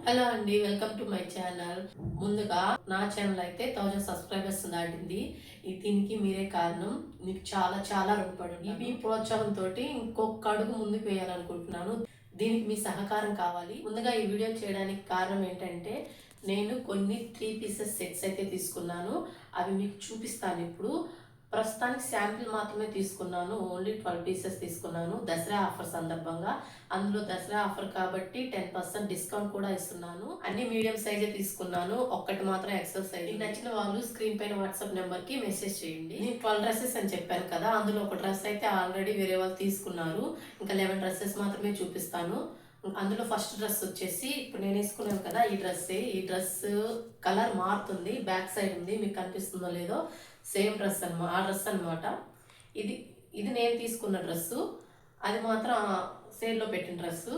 Hello అండి, welcome to my channel. ముందుగా నా ఛానల్ అయితే 1000 సబ్స్క్రైబర్స్ దాటింది. దీనికి మీరే కారణం. మీకు చాలా చాలా రుణపడి మీ ప్రోత్సాహంతో ఇంకొక అడుగు ముందుకు వేయాలనుకుంటున్నాను. దీనికి మీ సహకారం కావాలి. ముందుగా ఈ వీడియో చేయడానికి కారణం ఏంటంటే నేను కొన్ని 3 పీసెస్ సెట్స్ అయితే తీసుకున్నాను. అవి మీకు చూపిస్తాను ఇప్పుడు. ప్రస్తుతానికి శాంపిల్ మాత్రమే తీసుకున్నాను. ఓన్లీ 12 పీసెస్ తీసుకున్నాను దసరా ఆఫర్ సందర్భంగా. అందులో దసరా ఆఫర్ కాబట్టి 10% డిస్కౌంట్ కూడా ఇస్తున్నాను. అన్ని మీడియం సైజే తీసుకున్నాను. ఒక్కటి మాత్రం ఎక్సెల్ సైజ్. మీకు నచ్చిన వాళ్ళు స్క్రీన్ పైన వాట్సాప్ నెంబర్ కి మెసేజ్ చేయండి. నేను 12 డ్రెస్సెస్ అని చెప్పాను కదా, అందులో ఒక డ్రెస్ అయితే ఆల్రెడీ వేరే వాళ్ళు తీసుకున్నారు. ఇంకా 11 డ్రెస్సెస్ మాత్రమే చూపిస్తాను. అందులో ఫస్ట్ డ్రెస్ వచ్చేసి ఇప్పుడు నేను వేసుకున్నాను కదా, ఈ డ్రెస్ కలర్ మారుతుంది. బ్యాక్ సైడ్ ఉంది, మీకు కనిపిస్తుందో లేదో. సేమ్ డ్రెస్ ఆ డ్రెస్ అనమాట. ఇది ఇది నేను తీసుకున్న డ్రెస్సు. అది మాత్రం సేల్లో పెట్టిన డ్రెస్సు.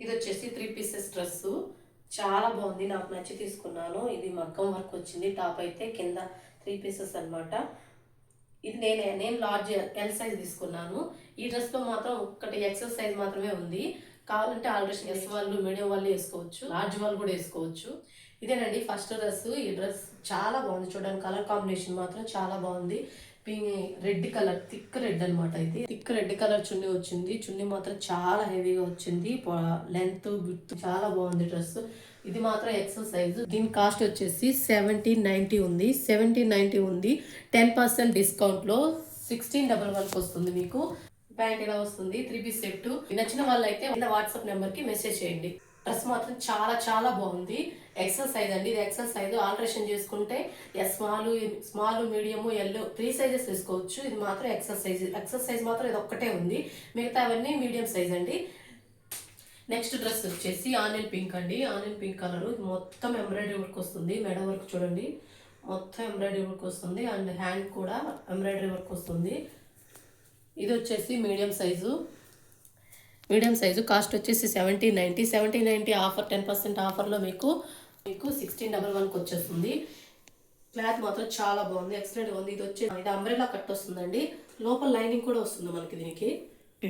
ఇది వచ్చేసి 3 పీసెస్ డ్రెస్సు. చాలా బాగుంది, నాకు నచ్చి తీసుకున్నాను. ఇది మగ్గం వర్క్ వచ్చింది. టాప్ అయితే కింద 3 పీసెస్ అనమాట. ఇది నేను లార్జ్ ఎల్ సైజ్ తీసుకున్నాను. ఈ డ్రెస్లో మాత్రం ఒక్కటి ఎక్సెల్ సైజ్ మాత్రమే ఉంది. కావాలంటే ఆల్రెడీ ఎస్ వాళ్ళు, మీడియం వాళ్ళు వేసుకోవచ్చు, లార్జ్ వాళ్ళు కూడా వేసుకోవచ్చు. ఇదేనండి ఫస్ట్ డ్రెస్. ఈ డ్రెస్ చాలా బాగుంది చూడడానికి. కలర్ కాంబినేషన్ మాత్రం చాలా బాగుంది. రెడ్ కలర్, థిక్ రెడ్ అనమాట. ఇది థిక్ రెడ్ కలర్ చున్నీ వచ్చింది. చున్నీ మాత్రం చాలా హెవీగా వచ్చింది. లెంత్ విడ్త్ చాలా బాగుంది డ్రెస్. ఇది మాత్రం ఎక్సెల్ సైజు. దీని కాస్ట్ వచ్చేసి 1790 ఉంది. 1790 ఉంది. 10% డిస్కౌంట్లో 1611 వస్తుంది మీకు. ప్యాంట్ ఇలా వస్తుంది. 3 పీస్ సెట్. నచ్చిన వాళ్ళు అయితే వాట్సాప్ నెంబర్ కి మెసేజ్ చేయండి. డ్రెస్ మాత్రం చాలా చాలా బాగుంది. ఎక్సెల్ సైజ్ అండి. ఇది ఎక్సెల్ సైజ్. ఆల్టరేషన్ చేసుకుంటే స్మాల్ మీడియం ఎల్ 3 సైజెస్ వేసుకోవచ్చు. ఇది మాత్రం ఎక్సెల్ సైజ్. ఎక్సెల్ సైజ్ మాత్రం ఇది ఒక్కటే ఉంది. మిగతా అవన్నీ మీడియం సైజ్ అండి. నెక్స్ట్ డ్రెస్ వచ్చేసి ఆనియన్ పింక్ అండి. Onion pink colour. మొత్తం ఎంబ్రాయిడరీ వర్క్ వస్తుంది. మెడ వర్క్ చూడండి, మొత్తం ఎంబ్రాయిడరీ వర్క్ వస్తుంది. అండ్ హ్యాండ్ కూడా ఎంబ్రాయిడరీ వర్క్ వస్తుంది. ఇది వచ్చేసి మీడియం సైజు. కాస్ట్ వచ్చేసి 1790 ఆఫర్. 10% ఆఫర్లో మీకు 1611కి వచ్చేస్తుంది. క్లాత్ మాత్రం చాలా బాగుంది, ఎక్సలెంట్గా ఉంది. ఇది అంబ్రెల్లా కట్ వస్తుందండి. లోపల లైనింగ్ కూడా వస్తుంది మనకి. దీనికి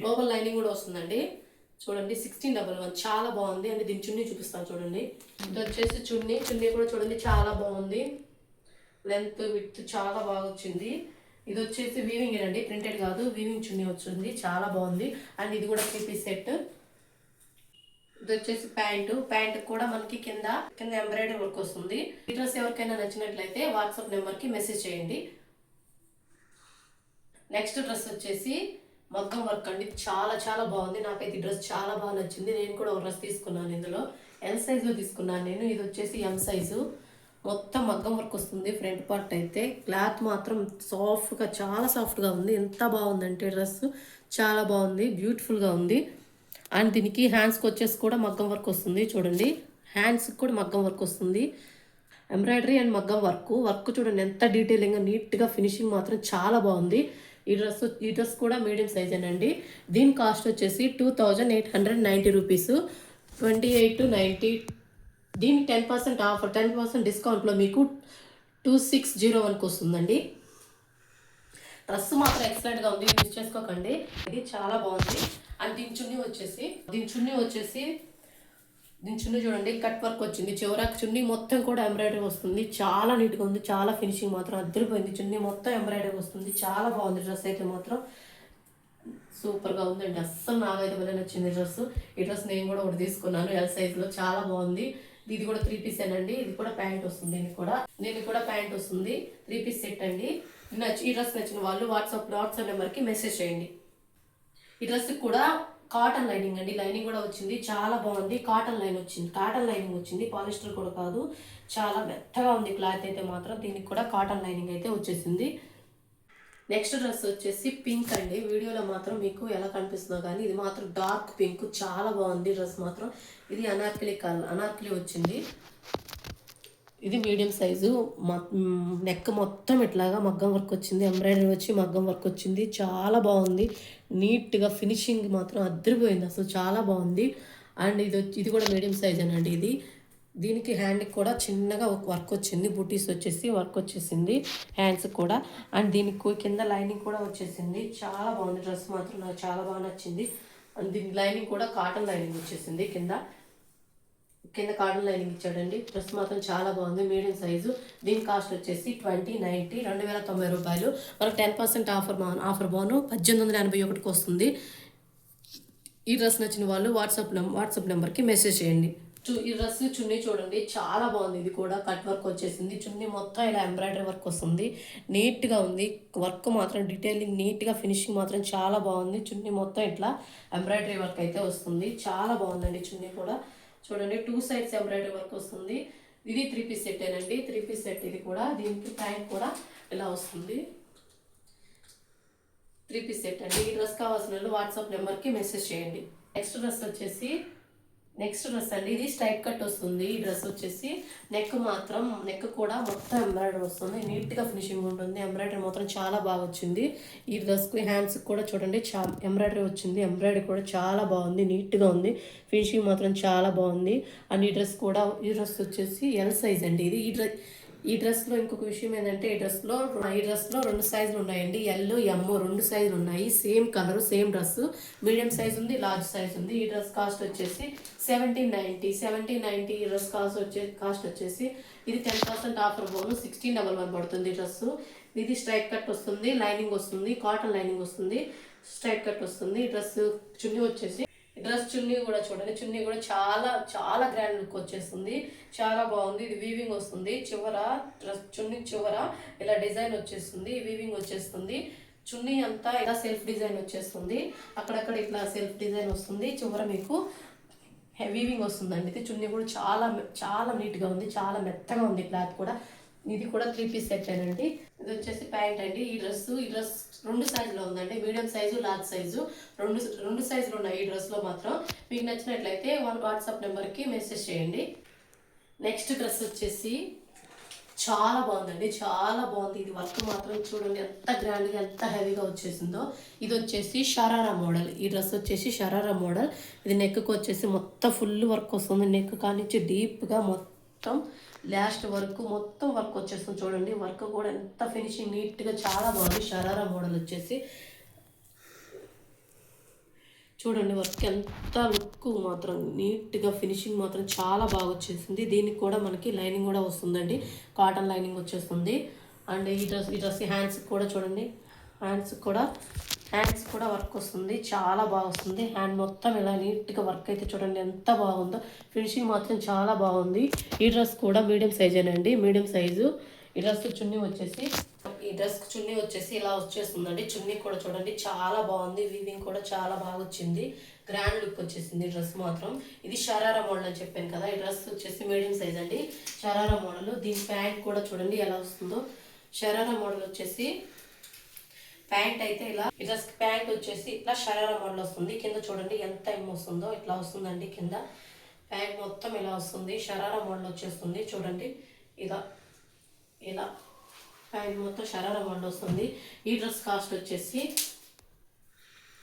లోపల లైనింగ్ కూడా వస్తుందండి. చూడండి 1611 చాలా బాగుంది. అంటే దీని చున్నీ చూపిస్తాను చూడండి. ఇది వచ్చేసి చున్నీ కూడా చూడండి చాలా బాగుంది. లెంత్ విడ్త్ చాలా బాగా వచ్చింది. ఇది వచ్చేసి వీవింగ్ అండి, ప్రింటెడ్ కాదు, వీవింగ్ చున్నీ వచ్చింది. చాలా బాగుంది. అండ్ ఇది కూడా 3 పీస్ సెట్. ఇది వచ్చేసి ప్యాంట్ కూడా మనకి కింద ఎంబ్రాయిడరీ వర్క్ వస్తుంది. ఈ డ్రెస్ ఎవరికైనా నచ్చినట్లయితే వాట్సాప్ నెంబర్కి మెసేజ్ చేయండి. నెక్స్ట్ డ్రెస్ వచ్చేసి మగ్గం వర్క్ అండి. చాలా చాలా బాగుంది. నాకైతే ఈ డ్రెస్ చాలా బాగా నచ్చింది. నేను కూడా ఒక డ్రెస్ తీసుకున్నాను. ఇందులో ఎల్ సైజులో తీసుకున్నాను నేను. ఇది వచ్చేసి ఎం సైజు. మొత్తం మగ్గం వర్క్ వస్తుంది. ఫ్రంట్ పార్ట్ అయితే క్లాత్ మాత్రం సాఫ్ట్గా, చాలా సాఫ్ట్గా ఉంది. ఎంత బాగుందంటే డ్రెస్ చాలా బాగుంది, బ్యూటిఫుల్గా ఉంది. అండ్ దీనికి హ్యాండ్స్కి వచ్చేసి కూడా మగ్గం వర్క్ వస్తుంది. చూడండి హ్యాండ్స్కి కూడా మగ్గం వర్క్ వస్తుంది. ఎంబ్రాయిడరీ అండ్ మగ్గం వర్క్ చూడండి ఎంత డీటెయిలింగ్గా, నీట్గా, ఫినిషింగ్ మాత్రం చాలా బాగుంది. ఈ డ్రెస్ కూడా మీడియం సైజ్ అండి. దీని కాస్ట్ వచ్చేసి 2890 రూపీస్. 28 to 90. దీనికి 10% ఆఫర్, 10% డిస్కౌంట్లో మీకు 2601కి వస్తుందండి. డ్రెస్ మాత్రం ఎక్సలెంట్గా ఉంది, యూజ్ చేసుకోకండి. ఇది చాలా బాగుంది. అండ్ దీని చున్నీ చూడండి కట్ వర్క్ వచ్చింది. చివరకు చున్నీ మొత్తం కూడా ఎంబ్రాయిడరీ వస్తుంది. చాలా నీట్గా ఉంది, చాలా ఫినిషింగ్ మాత్రం అద్దరిపోయింది. చున్నీ మొత్తం ఎంబ్రాయిడరీ వస్తుంది. చాలా బాగుంది డ్రెస్ అయితే మాత్రం. సూపర్గా ఉందండి. అస్సలు నాకైతే భలే నచ్చింది డ్రెస్. ఈ డ్రెస్ నేను కూడా ఒకటి తీసుకున్నాను ఎల్ సైజ్లో. చాలా బాగుంది. ఇది కూడా 3 పీస్ అండి. ఇది కూడా ప్యాంట్ వస్తుంది. దీనికి కూడా ప్యాంట్ వస్తుంది. 3 పీస్ సెట్ అండి. ఈ డ్రెస్ నచ్చిన వాళ్ళు వాట్సాప్ నెంబర్కి మెసేజ్ చేయండి. ఈ డ్రెస్ కూడా కాటన్ లైనింగ్ అండి. లైనింగ్ కూడా వచ్చింది. చాలా బాగుంది. కాటన్ లైనింగ్ వచ్చింది. పాలిస్టర్ కూడా కాదు. చాలా మెత్తగా ఉంది క్లాత్ అయితే మాత్రం. దీనికి కూడా కాటన్ లైనింగ్ అయితే వచ్చేసింది. నెక్స్ట్ డ్రెస్ వచ్చేసి పింక్ అండి. వీడియోలో మాత్రం మీకు ఎలా కనిపిస్తుందో కానీ ఇది మాత్రం డార్క్ పింక్. చాలా బాగుంది డ్రెస్ మాత్రం. ఇది అనార్కలి వచ్చింది. ఇది మీడియం సైజు. నెక్ మొత్తం ఇట్లాగా మగ్గం వర్క్ వచ్చింది. ఎంబ్రాయిడరీ వచ్చి మగ్గం వర్క్ వచ్చింది. చాలా బాగుంది. నీట్గా ఫినిషింగ్ మాత్రం అద్దరిపోయింది. అసలు చాలా బాగుంది. అండ్ ఇది కూడా మీడియం సైజ్ అండి. దీనికి హ్యాండ్కి కూడా చిన్నగా ఒక వర్క్ వచ్చింది. బుటీస్ వచ్చేసి వర్క్ వచ్చేసింది హ్యాండ్స్కి కూడా. అండ్ దీనికి కింద లైనింగ్ కూడా వచ్చేసింది. చాలా బాగుంది డ్రెస్ మాత్రం, నాకు చాలా బాగా నచ్చింది. అండ్ దీని లైనింగ్ కూడా కాటన్ లైనింగ్ వచ్చేసింది కింద. కింద కాటన్ లైనింగ్ ఇచ్చాడండి. డ్రెస్ మాత్రం చాలా బాగుంది, మీడియం సైజు. దీని కాస్ట్ వచ్చేసి 2090, 2090 రూపాయలు. మనకు 10% ఆఫర్ బాను 1881కి వస్తుంది. ఈ డ్రెస్ నచ్చిన వాళ్ళు వాట్సాప్ నెంబర్కి మెసేజ్ చేయండి. ఈ డ్రెస్ చున్నీ చూడండి, చాలా బాగుంది. ఇది కూడా కట్ వర్క్ వచ్చేసింది. చున్నీ మొత్తం ఇలా ఎంబ్రాయిడరీ వర్క్ వస్తుంది, నీట్గా ఉంది. వర్క్ మాత్రం డీటెయిలింగ్ నీట్గా, ఫినిషింగ్ మాత్రం చాలా బాగుంది. చున్నీ మొత్తం ఇట్లా ఎంబ్రాయిడరీ వర్క్ అయితే వస్తుంది, చాలా బాగుందండి. చున్నీ కూడా చూడండి, 2 సైడ్స్ ఎంబ్రాయిడరీ వర్క్ వస్తుంది. ఇది 3 పీస్ సెట్ ఏనండి, 3 పీస్ సెట్ ఇది కూడా. దీనికి ప్యాంట్ కూడా ఇలా వస్తుంది, 3 పీస్ సెట్ అండి. ఈ డ్రెస్ కావాల్సిన వాళ్ళు వాట్సాప్ నెంబర్కి మెసేజ్ చేయండి. నెక్స్ట్ డ్రెస్ అండి, ఇది స్ట్రైట్ కట్ వస్తుంది. ఈ డ్రెస్ వచ్చేసి నెక్ కూడా మొత్తం ఎంబ్రాయిడరీ వస్తుంది, నీట్గా ఫినిషింగ్ ఉంటుంది. ఎంబ్రాయిడరీ మాత్రం చాలా బాగా వచ్చింది. ఈ డ్రెస్కి హ్యాండ్స్కి కూడా చూడండి ఎంబ్రాయిడరీ వచ్చింది. ఎంబ్రాయిడరీ కూడా చాలా బాగుంది, నీట్గా ఉంది. ఫినిషింగ్ మాత్రం చాలా బాగుంది. అండ్ ఈ డ్రెస్ వచ్చేసి ఎల్ సైజ్ అండి. ఇది ఈ డ్రెస్లో ఇంకొక విషయం ఏంటంటే, ఈ డ్రెస్లో 2 సైజులు ఉన్నాయండి. ఎల్, ఎమ్ 2 సైజులు ఉన్నాయి. Same colour, same dress. Medium size ఉంది, లార్జ్ సైజ్ ఉంది. ఈ డ్రెస్ కాస్ట్ వచ్చేసి 1790. ఈ డ్రెస్ కాస్ట్ వచ్చేసి ఇది 10% ఆఫర్ బోను 1611 పడుతుంది. డ్రెస్ ఇది స్ట్రైట్ కట్ వస్తుంది, లైనింగ్ వస్తుంది, కాటన్ లైనింగ్ వస్తుంది, స్ట్రైట్ కట్ వస్తుంది. ఈ డ్రెస్ చున్నీ వచ్చేసి డ్రెస్ చున్నీ కూడా చూడండి, చున్నీ కూడా చాలా చాలా గ్రాండ్ లుక్ వచ్చేస్తుంది, చాలా బాగుంది. ఇది వీవింగ్ వస్తుంది, చున్నీ చివర ఇలా డిజైన్ వచ్చేస్తుంది, వీవింగ్ వచ్చేస్తుంది. చున్నీ అంతా ఇలా సెల్ఫ్ డిజైన్ వచ్చేస్తుంది, అక్కడక్కడ ఇట్లా సెల్ఫ్ డిజైన్ వస్తుంది, చివర మీకు వీవింగ్ వస్తుందండి. ఇది చున్నీ కూడా చాలా చాలా నీట్గా ఉంది, చాలా మెత్తగా ఉంది క్లాత్ కూడా. ఇది కూడా 3 పీస్ సెట్ అండి. ఇది వచ్చేసి ప్యాంట్ అండి. ఈ డ్రెస్ 2 సైజులో ఉందండి, మీడియం సైజు, లార్జ్ సైజు, రెండు సైజులు ఉన్నాయి. ఈ డ్రెస్లో మాత్రం మీకు నచ్చినట్లయితే వాట్సాప్ నెంబర్కి మెసేజ్ చేయండి. నెక్స్ట్ డ్రెస్ వచ్చేసి చాలా బాగుందండి, చాలా బాగుంది. ఇది వర్క్ మాత్రం చూడండి ఎంత గ్రాండ్గా, ఎంత హెవీగా వచ్చేసిందో. ఇది వచ్చేసి షరారా మోడల్. ఈ డ్రెస్ వచ్చేసి షరారా మోడల్. ఇది నెక్కి వచ్చేసి మొత్తం ఫుల్ వర్క్ వస్తుంది. నెక్ కానించి డీప్గా మొత్తం లాస్ట్ వరకు మొత్తం వర్క్ వచ్చేస్తుంది. చూడండి, వర్క్ కూడా ఎంత ఫినిషింగ్ నీట్గా చాలా బాగుంది. షరారా మోడల్ వచ్చేసి చూడండి, వర్క్ ఎంత లుక్ మాత్రం నీట్గా, ఫినిషింగ్ మాత్రం చాలా బాగా వచ్చేసింది. దీనికి కూడా మనకి లైనింగ్ కూడా వస్తుందండి, కాటన్ లైనింగ్ వచ్చేస్తుంది. అండ్ ఈ డ్రెస్ హ్యాండ్స్కి కూడా చూడండి, హ్యాండ్స్ కూడా వర్క్ వస్తుంది, చాలా బాగా వస్తుంది. హ్యాండ్ మొత్తం ఇలా నీట్గా వర్క్ అయితే చూడండి ఎంత బాగుందో. ఫినిషింగ్ మాత్రం చాలా బాగుంది. ఈ డ్రెస్ కూడా మీడియం సైజేనండి, మీడియం సైజు. ఈ డ్రెస్ చున్నీ వచ్చేసి ఇలా వచ్చేస్తుందండి. చున్నీ కూడా చూడండి చాలా బాగుంది, వీవింగ్ కూడా చాలా బాగా వచ్చింది, గ్రాండ్ లుక్ వచ్చేసింది డ్రెస్ మాత్రం. ఇది షరారా మోడల్ అని చెప్పాను కదా. ఈ డ్రెస్ వచ్చేసి మీడియం సైజ్ అండి, షరారా మోడల్. దీని ప్యాంట్ కూడా చూడండి ఎలా వస్తుందో. షరారా మోడల్ వచ్చేసి ప్యాంట్ అయితే ఇలా, ఈ డ్రెస్ ప్యాంట్ వచ్చేసి ఇట్లా షరారా మోడల్ వస్తుంది. కింద చూడండి ఎంత వస్తుందో, ఇట్లా వస్తుందండి. కింద ప్యాంట్ మొత్తం ఇలా వస్తుంది, షరారా మోడల్ వచ్చేస్తుంది. చూడండి ఇలా ప్యాంట్ మొత్తం షరారా మోడల్ వస్తుంది. ఈ డ్రెస్ కాస్ట్ వచ్చేసి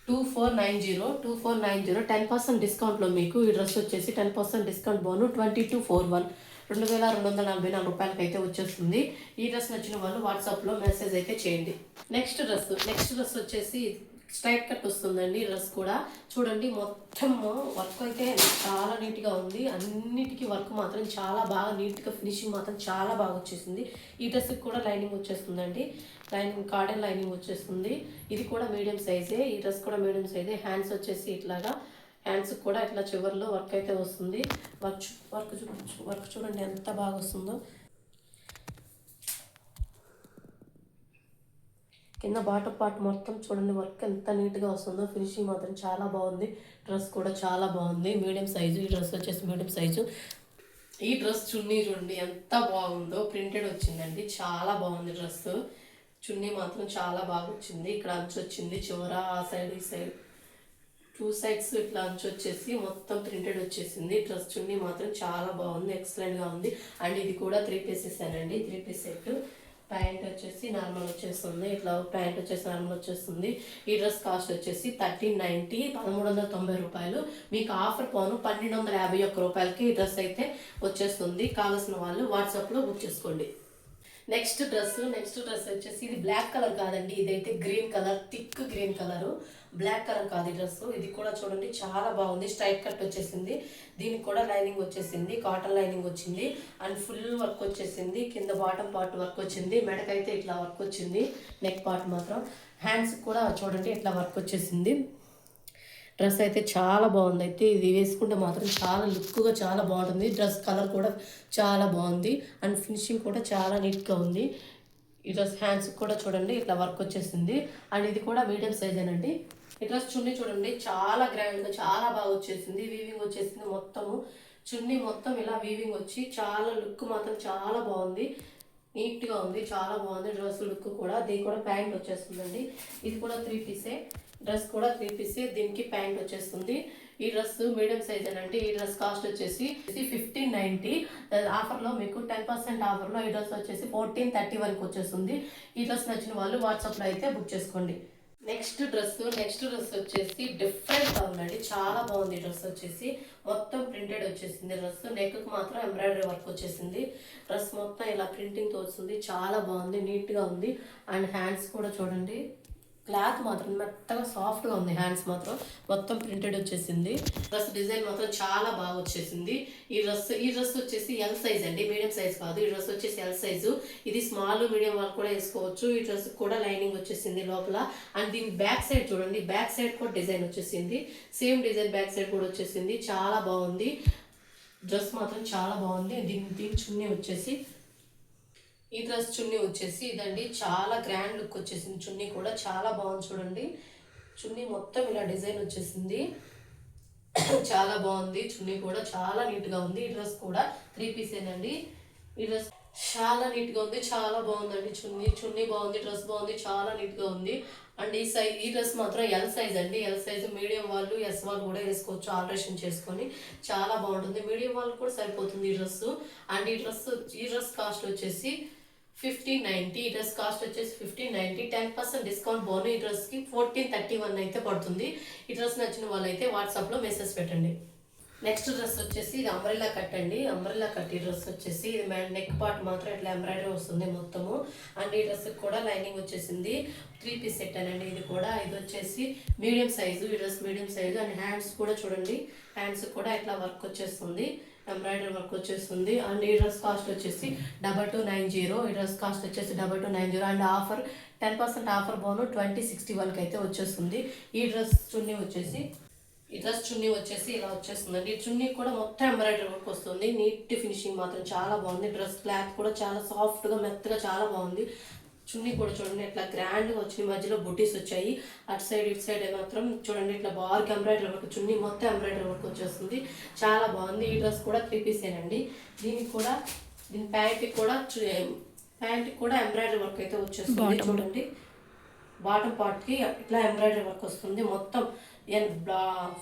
2490. 10% డిస్కౌంట్లో మీకు ఈ డ్రెస్ వచ్చేసి 10% డిస్కౌంట్ బోను 2241, 2244 రూపాయలకి అయితే వచ్చేస్తుంది. ఈ డ్రెస్ నచ్చిన వాళ్ళు వాట్సాప్లో మెసేజ్ అయితే చేయండి. నెక్స్ట్ డ్రెస్ వచ్చేసి స్ట్రైట్ కట్ వస్తుందండి. డ్రెస్ కూడా చూడండి, మొత్తం వర్క్ అయితే చాలా నీట్గా ఉంది. అన్నిటికీ వర్క్ మాత్రం చాలా బాగా నీట్గా, ఫినిషింగ్ మాత్రం చాలా బాగా వచ్చేసింది. ఈ డ్రెస్కి కూడా లైనింగ్ వచ్చేస్తుందండి, కాటన్ లైనింగ్ వచ్చేస్తుంది. ఇది కూడా మీడియం సైజే, ఈ డ్రెస్ కూడా మీడియం సైజే. హ్యాండ్స్ వచ్చేసి ఇట్లాగా, హ్యాండ్స్ కూడా ఇట్లా చివరిలో వర్క్ అయితే వస్తుంది. వర్క్ చూడండి ఎంత బాగా వస్తుందో. కింద బాటమ్ పార్ట్ మొత్తం చూడండి వర్క్ ఎంత నీట్గా వస్తుందో. ఫినిషింగ్ మాత్రం చాలా బాగుంది. డ్రెస్ కూడా చాలా బాగుంది, మీడియం సైజు. ఈ డ్రెస్ వచ్చేసి మీడియం సైజు. ఈ డ్రెస్ చున్నీ చూడండి ఎంత బాగుందో, ప్రింటెడ్ వచ్చిందండి, చాలా బాగుంది డ్రెస్. చున్నీ మాత్రం చాలా బాగా వచ్చింది. ఇక్కడ అంచు వచ్చింది చివర, ఆ సైడ్ ఈ సైడ్ 2 సైడ్స్ ఇట్లా అంచు వచ్చేసి మొత్తం ప్రింటెడ్ వచ్చేసింది. డ్రెస్ చున్నీ మాత్రం చాలా బాగుంది, ఎక్సలెంట్గా ఉంది. అండ్ ఇది కూడా 3 పీసెస్ అండి, 3 పీస్ సెట్. ప్యాంట్ వచ్చేసి నార్మల్ వచ్చేస్తుంది, ఇట్లా ప్యాంట్ వచ్చేసి నార్మల్ వచ్చేస్తుంది. ఈ డ్రెస్ కాస్ట్ వచ్చేసి 1390, 1390 రూపాయలు. మీకు ఆఫర్ పోను 1251 రూపాయలకి ఈ డ్రెస్ అయితే వచ్చేస్తుంది. కావాల్సిన వాళ్ళు వాట్సాప్లో బుక్ చేసుకోండి. నెక్స్ట్ డ్రెస్ వచ్చేసి ఇది బ్లాక్ కలర్ కాదండి, ఇదైతే green colour, thick green colour, black colour కాదు ఈ డ్రెస్. ఇది కూడా చూడండి చాలా బాగుంది, స్ట్రైట్ కట్ వచ్చేసింది, దీనికి కూడా లైనింగ్ వచ్చేసింది, కాటన్ లైనింగ్ వచ్చింది అండ్ ఫుల్ వర్క్ వచ్చేసింది. కింద బాటమ్ పార్ట్ వర్క్ వచ్చింది, మెడకైతే ఇట్లా వర్క్ వచ్చింది, నెక్ పార్ట్ మాత్రం. హ్యాండ్స్ కూడా చూడండి ఇట్లా వర్క్ వచ్చేసింది. డ్రెస్ అయితే చాలా బాగుంది, అయితే ఇది వేసుకుంటే మాత్రం చాలా లుక్గా చాలా బాగుంటుంది. డ్రెస్ కలర్ కూడా చాలా బాగుంది అండ్ ఫినిషింగ్ కూడా చాలా నీట్గా ఉంది. ఈ డ్రెస్ హ్యాండ్స్ కూడా చూడండి ఇట్లా వర్క్ వచ్చేసింది అండ్ ఇది కూడా మీడియం సైజేనండి. ఈ డ్రెస్ చున్నీ చూడండి చాలా గ్రాండ్గా చాలా బాగా వచ్చేసింది, వీవింగ్ వచ్చేసింది మొత్తము. చున్నీ మొత్తం ఇలా వీవింగ్ వచ్చి చాలా లుక్ మాత్రం చాలా బాగుంది, నీట్గా ఉంది, చాలా బాగుంది డ్రెస్ లుక్ కూడా. దీనికి కూడా ప్యాంట్ వచ్చేస్తుందండి, ఇది కూడా 3 పీసే, డ్రెస్ కూడా 3 పీసే, దీనికి ప్యాంట్ వచ్చేస్తుంది. ఈ డ్రెస్ మీడియం సైజ్ అంటే ఈ డ్రెస్ కాస్ట్ వచ్చేసి 1590. ఆఫర్లో మీకు 10% ఆఫర్లో ఈ డ్రెస్ వచ్చేసి 1431కి వచ్చేస్తుంది. ఈ డ్రెస్ నచ్చిన వాళ్ళు వాట్సాప్లో అయితే బుక్ చేసుకోండి. నెక్స్ట్ డ్రెస్ వచ్చేసి డిఫరెంట్గా ఉందండి, చాలా బాగుంది. డ్రెస్ వచ్చేసి మొత్తం ప్రింటెడ్ వచ్చేసింది, డ్రెస్ నెక్కి మాత్రం ఎంబ్రాయిడరీ వర్క్ వచ్చేసింది. డ్రెస్ మొత్తం ఇలా ప్రింటింగ్తో వస్తుంది, చాలా బాగుంది, నీట్గా ఉంది అండ్ హ్యాండ్స్ కూడా చూడండి క్లాత్ మాత్రం మెత్తగా సాఫ్ట్గా ఉంది, హ్యాండ్స్ మాత్రం మొత్తం ప్రింటెడ్ వచ్చేసింది. డ్రెస్ డిజైన్ మాత్రం చాలా బాగా వచ్చేసింది. ఈ డ్రెస్ వచ్చేసి ఎల్ సైజ్ అండి, మీడియం సైజ్ కాదు. ఈ డ్రెస్ వచ్చేసి ఎల్ సైజు, ఇది స్మాల్ మీడియం వాళ్ళు కూడా వేసుకోవచ్చు. ఈ డ్రెస్ కూడా లైనింగ్ వచ్చేసింది లోపల అండ్ దీని బ్యాక్ సైడ్ చూడండి, బ్యాక్ సైడ్ కూడా డిజైన్ వచ్చేసింది, సేమ్ డిజైన్ బ్యాక్ సైడ్ కూడా వచ్చేసింది, చాలా బాగుంది. డ్రెస్ మాత్రం చాలా బాగుంది. దీని చున్నీ వచ్చేసి ఈ డ్రెస్ చున్నీ వచ్చేసి ఇదండి, చాలా గ్రాండ్ లుక్ వచ్చేసింది. చున్నీ కూడా చాలా బాగుంది చూడండి, చున్నీ మొత్తం ఇలా డిజైన్ వచ్చేసింది, చాలా బాగుంది. చున్నీ కూడా చాలా నీట్గా ఉంది. ఈ డ్రెస్ కూడా 3 పీసేనండి. ఈ డ్రెస్ చాలా నీట్గా ఉంది, చాలా బాగుందండి. చున్నీ బాగుంది, డ్రెస్ బాగుంది, చాలా నీట్గా ఉంది. అండ్ ఈ డ్రెస్ మాత్రం ఎల్ సైజ్ అండి, ఎల్ సైజ్ మీడియం వాళ్ళు ఎస్ వాళ్ళు కూడా వేసుకోవచ్చు ఆల్టరేషన్ చేసుకొని, చాలా బాగుంటుంది. మీడియం వాళ్ళు కూడా సరిపోతుంది ఈ డ్రెస్. అండ్ ఈ డ్రెస్ కాస్ట్ వచ్చేసి 1590. ఈ డ్రెస్ కాస్ట్ వచ్చేసి 1590, 10% డిస్కౌంట్ బోను ఈ డ్రెస్కి 1431 అయితే పడుతుంది. ఈ డ్రెస్ నచ్చిన వాళ్ళు అయితే వాట్సాప్లో మెసేజ్ పెట్టండి. నెక్స్ట్ డ్రెస్ వచ్చేసి ఇది అంబ్రెల్లా కట్ అండి, అంబ్రెల్లా కట్. ఈ డ్రెస్ వచ్చేసి ఇది నెక్ పార్ట్ మాత్రం ఇట్లా ఎంబ్రాయిడరీ వస్తుంది మొత్తము అండ్ ఈ డ్రెస్కి కూడా లైనింగ్ వచ్చేసింది. 3 పీస్ సెట్ అండి ఇది కూడా. ఇది వచ్చేసి మీడియం సైజు, ఈ dress medium size and hands కూడా చూడండి, హ్యాండ్స్ కూడా ఇట్లా వర్క్ వచ్చేస్తుంది, ఎంబ్రాయిడరీ వర్క్ వచ్చేస్తుంది. అండ్ ఈ డ్రెస్ కాస్ట్ వచ్చేసి 2290. ఈ డ్రెస్ కాస్ట్ వచ్చేసి 2290 అండ్ ఆఫర్ 10% ఆఫర్ బోను 2061కి అయితే వచ్చేస్తుంది. ఈ డ్రెస్ చున్నీ వచ్చేసి ఇలా వచ్చేస్తుందండి. ఈ చున్నీ కూడా మొత్తం ఎంబ్రాయిడరీ వర్క్ వస్తుంది, నీట్ ఫినిషింగ్ మాత్రం చాలా బాగుంది. డ్రెస్ క్లాత్ కూడా చాలా సాఫ్ట్గా మెత్తగా చాలా బాగుంది. చున్నీ కూడా చూడండి ఇట్లా గ్రాండ్గా వచ్చిన మధ్యలో బుటీస్ వచ్చాయి, అటు సైడ్ ఇటు సైడ్ మాత్రం చూడండి ఇట్లా బార్కి ఎంబ్రాయిడరీ వర్క్, చున్నీ మొత్తం ఎంబ్రాయిడరీ వర్క్ వచ్చేస్తుంది, చాలా బాగుంది. ఈ డ్రెస్ కూడా 3 పీసేనండి. దీని ప్యాంట్కి కూడా ఎంబ్రాయిడరీ వర్క్ అయితే వచ్చేస్తుంది చూడండి. బాటమ్ పార్ట్కి ఇట్లా ఎంబ్రాయిడరీ వర్క్ వస్తుంది, మొత్తం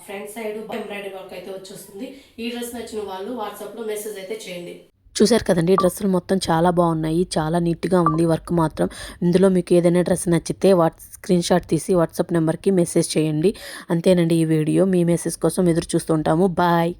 ఫ్రంట్ సైడ్ ఎంబ్రాయిడరీ వర్క్ అయితే వచ్చేస్తుంది. ఈ డ్రెస్ నచ్చిన వాళ్ళు వాట్సాప్లో మెసేజ్ అయితే చేయండి. చూసారు కదండి, డ్రెస్సులు మొత్తం చాలా బాగున్నాయి, చాలా నీట్గా ఉంది వర్క్ మాత్రం. ఇందులో మీకు ఏదైనా డ్రెస్ నచ్చితే స్క్రీన్ షాట్ తీసి వాట్సాప్ నెంబర్కి మెసేజ్ చేయండి. అంతేనండి ఈ వీడియో. మీ మెసేజ్ కోసం ఎదురు చూస్తుంటాము. బాయ్.